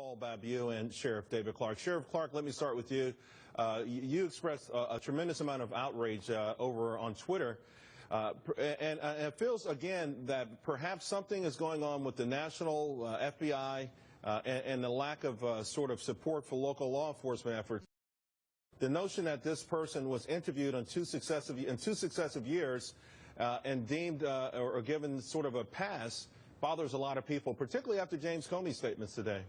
Paul Babeu and Sheriff David Clark. Sheriff Clark, let me start with you. You expressed a tremendous amount of outrage over on Twitter. And it feels, again, that perhaps something is going on with the national FBI and the lack of sort of support for local law enforcement efforts. The notion that this person was interviewed on two successive years and deemed or given sort of a pass bothers a lot of people, particularly after James Comey's statements today.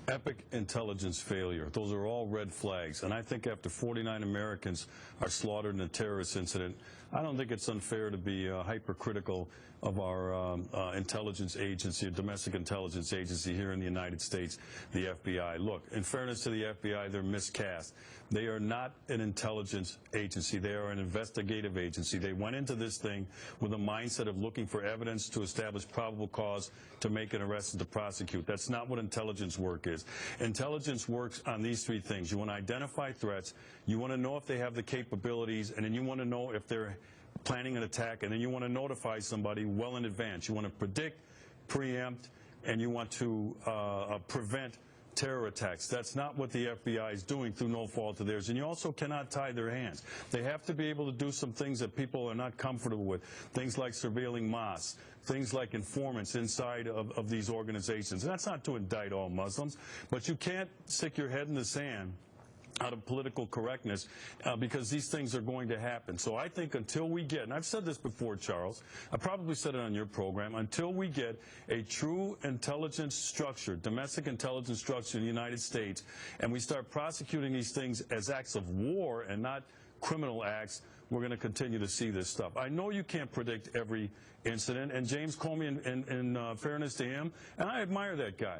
Epic intelligence failure. Those are all red flags. And I think after 49 Americans are slaughtered in a terrorist incident, I don't think it's unfair to be hypercritical of our intelligence agency, domestic intelligence agency here in the United States, the FBI. Look, in fairness to the FBI, they're miscast. They are not an intelligence agency. They are an investigative agency. They went into this thing with a mindset of looking for evidence to establish probable cause to make an arrest and to prosecute. That's not what intelligence work is. Intelligence works on these three things. You want to identify threats, you want to know if they have the capabilities, and then you want to know if they're planning an attack, and then you want to notify somebody well in advance. You want to predict, preempt, and you want to prevent terror attacks. That's not what the FBI is doing through no fault of theirs. And you also cannot tie their hands. They have to be able to do some things that people are not comfortable with, things like surveilling mosques, things like informants inside of these organizations. And that's not to indict all Muslims, but you can't stick your head in the sand out of political correctness because these things are going to happen. So I think until we get, and I've said this before, Charles, I probably said it on your program, until we get a true intelligence structure, domestic intelligence structure in the United States, and we start prosecuting these things as acts of war and not criminal acts, we're going to continue to see this stuff. I know you can't predict every incident, and James Comey, in fairness to him, and I admire that guy,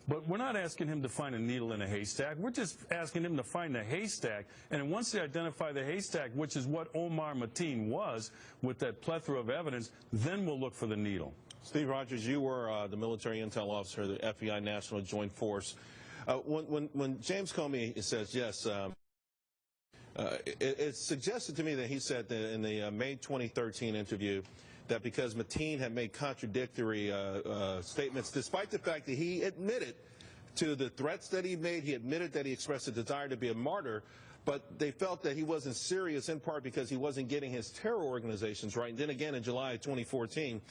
but we're not asking him to find a needle in a haystack. We're just asking him to find a haystack. And once they identify the haystack, which is what Omar Mateen was with that plethora of evidence, then we'll look for the needle. Steve Rogers, you were the military intel officer of the FBI National Joint Force. When James Comey says yes, it's suggested to me that he said that in the May 2013 interview that because Mateen had made contradictory statements, despite the fact that he admitted to the threats that he made, he admitted that he expressed a desire to be a martyr, but they felt that he wasn't serious in part because he wasn't getting his terror organizations right. And then again in July of 2014,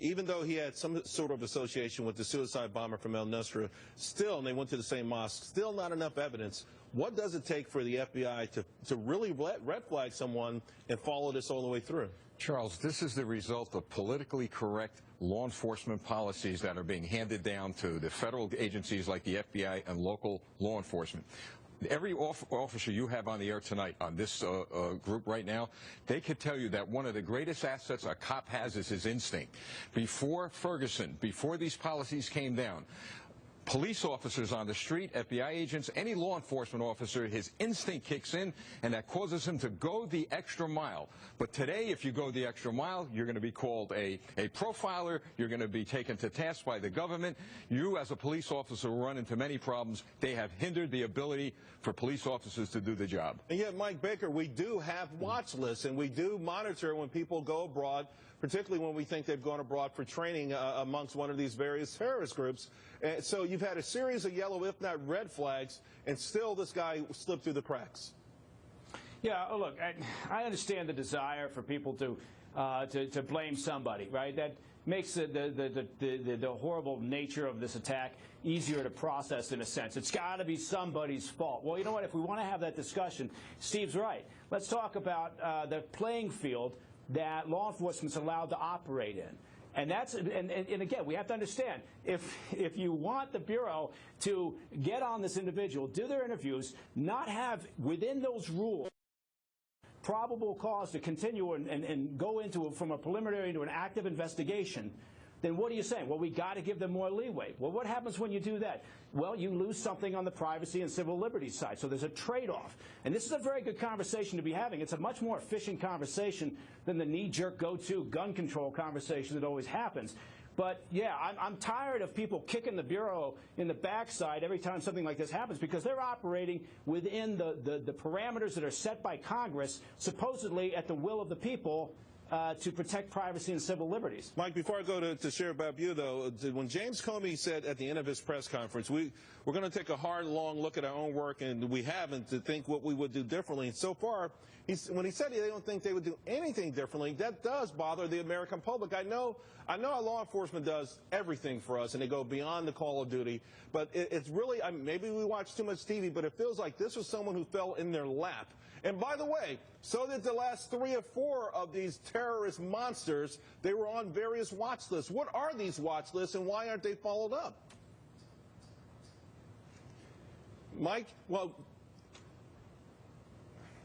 even though he had some sort of association with the suicide bomber from al-Nusra, still, and they went to the same mosque, still not enough evidence. What does it take for the FBI to really red flag someone and follow this all the way through? Charles, this is the result of politically correct law enforcement policies that are being handed down to the federal agencies like the FBI and local law enforcement. Every officer you have on the air tonight on this group right now, they could tell you that one of the greatest assets a cop has is his instinct. Before Ferguson, before these policies came down, police officers on the street, FBI agents, any law enforcement officer, his instinct kicks in, and that causes him to go the extra mile. But today, if you go the extra mile, you're going to be called a profiler. You're going to be taken to task by the government. You, as a police officer, run into many problems. They have hindered the ability for police officers to do the job. And yet, Mike Baker, we do have watch lists, and we do monitor when people go abroad, particularly when we think they've gone abroad for training amongst one of these various terrorist groups. And so you've had a series of yellow, if not red flags, and still this guy slipped through the cracks. Yeah, look, I understand the desire for people to blame somebody, right? That makes the horrible nature of this attack easier to process in a sense. It's got to be somebody's fault. Well, you know what? If we want to have that discussion, Steve's right. Let's talk about the playing field that law enforcement's allowed to operate in. And that's and again, we have to understand, if you want the Bureau to get on this individual, do their interviews, not have within those rules probable cause to continue and go into from a preliminary to an active investigation, then what are you saying? Well, we got to give them more leeway. Well, what happens when you do that? Well, you lose something on the privacy and civil liberties side. So there's a trade-off. And this is a very good conversation to be having. It's a much more efficient conversation than the knee-jerk go-to gun control conversation that always happens. But, yeah, I'm tired of people kicking the Bureau in the backside every time something like this happens because they're operating within the parameters that are set by Congress, supposedly at the will of the people, to protect privacy and civil liberties. Mike, before I go to Sheriff Babeu, though, when James Comey said at the end of his press conference, we're going to take a hard, long look at our own work, and we haven't, to think what we would do differently. And so far, when he said they don't think they would do anything differently, that does bother the American public. I know our law enforcement does everything for us, and they go beyond the call of duty. But it's really, maybe we watch too much TV, but it feels like this was someone who fell in their lap. And by the way, so did the last 3 or 4 of these terrorist monsters. They were on various watch lists. What are these watch lists, and why aren't they followed up? Mike, well,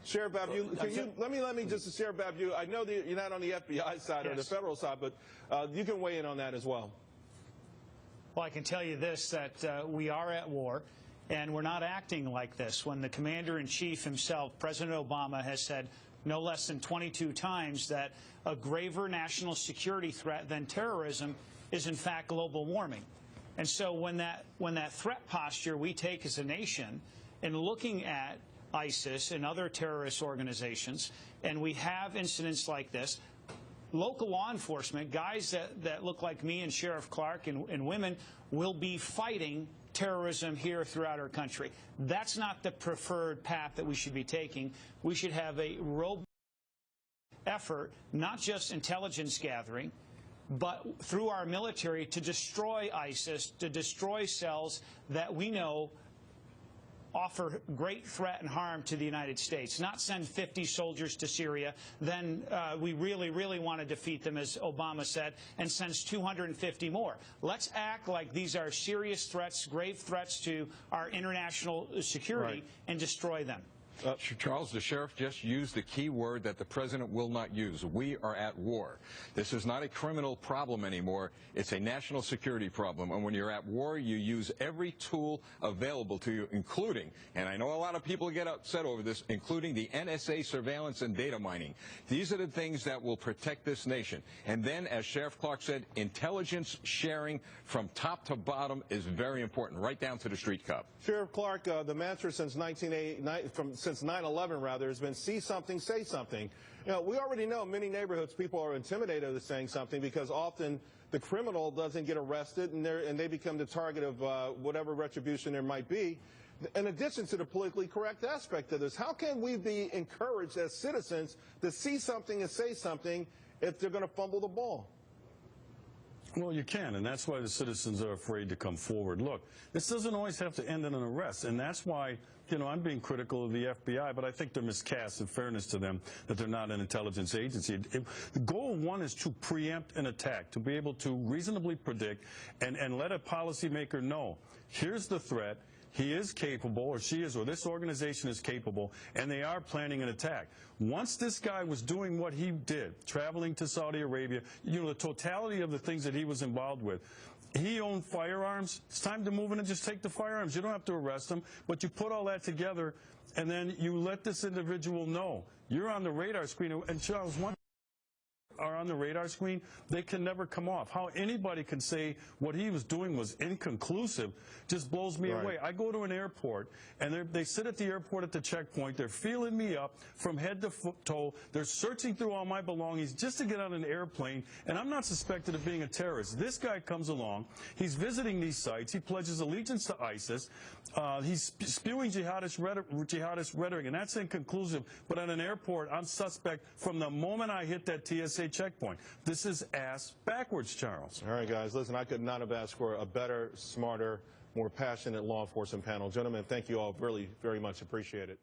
Sheriff Babeu, let me just, Sheriff Babeu, I know that you're not on the FBI side or the federal side, but you can weigh in on that as well. Well, I can tell you this, that we are at war. And we're not acting like this. When the commander-in-chief himself, President Obama, has said no less than 22 times that a graver national security threat than terrorism is, in fact, global warming. And so when that threat posture we take as a nation in looking at ISIS and other terrorist organizations, and we have incidents like this, local law enforcement, guys that look like me and Sheriff Clark and women, will be fighting terrorism here throughout our country. That's not the preferred path that we should be taking. We should have a robust effort, not just intelligence gathering, but through our military to destroy ISIS, to destroy cells that we know offer great threat and harm to the United States, not send 50 soldiers to Syria, then we really, really want to defeat them, as Obama said, and sends 250 more. Let's act like these are serious threats, grave threats to our international security, and destroy them. Charles, the sheriff just used the key word that the president will not use. We are at war. This is not a criminal problem anymore. It's a national security problem. And when you're at war, you use every tool available to you, including, and I know a lot of people get upset over this, including the NSA surveillance and data mining. These are the things that will protect this nation. And then, as Sheriff Clark said, intelligence sharing from top to bottom is very important, right down to the street cop. Sheriff Clark, the mantra since 9/11 rather, has been see something, say something. You know, we already know in many neighborhoods people are intimidated of saying something because often the criminal doesn't get arrested and they become the target of whatever retribution there might be. In addition to the politically correct aspect of this, how can we be encouraged as citizens to see something and say something if they're going to fumble the ball? Well, you can, and that's why the citizens are afraid to come forward. Look, this doesn't always have to end in an arrest, and that's why, you know, I'm being critical of the FBI, but I think they're miscast, in fairness to them, that they're not an intelligence agency. The goal one is to preempt an attack, to be able to reasonably predict and let a policymaker know, here's the threat, he is capable, or she is, or this organization is capable, and they are planning an attack. Once this guy was doing what he did, traveling to Saudi Arabia, you know, the totality of the things that he was involved with, he owned firearms. It's time to move in and just take the firearms. You don't have to arrest him, but you put all that together, and then you let this individual know. You're on the radar screen, and Charles, one are on the radar screen, they can never come off. How anybody can say what he was doing was inconclusive just blows me away. I go to an airport, and they sit at the airport at the checkpoint. They're feeling me up from head to toe. They're searching through all my belongings just to get on an airplane, and I'm not suspected of being a terrorist. This guy comes along. He's visiting these sites. He pledges allegiance to ISIS. He's spewing jihadist rhetoric, and that's inconclusive. But at an airport, I'm suspect from the moment I hit that TSA checkpoint. This is ass backwards, Charles. All right, guys, listen, I could not have asked for a better, smarter, more passionate law enforcement panel. Gentlemen, thank you all really very much. Appreciate it.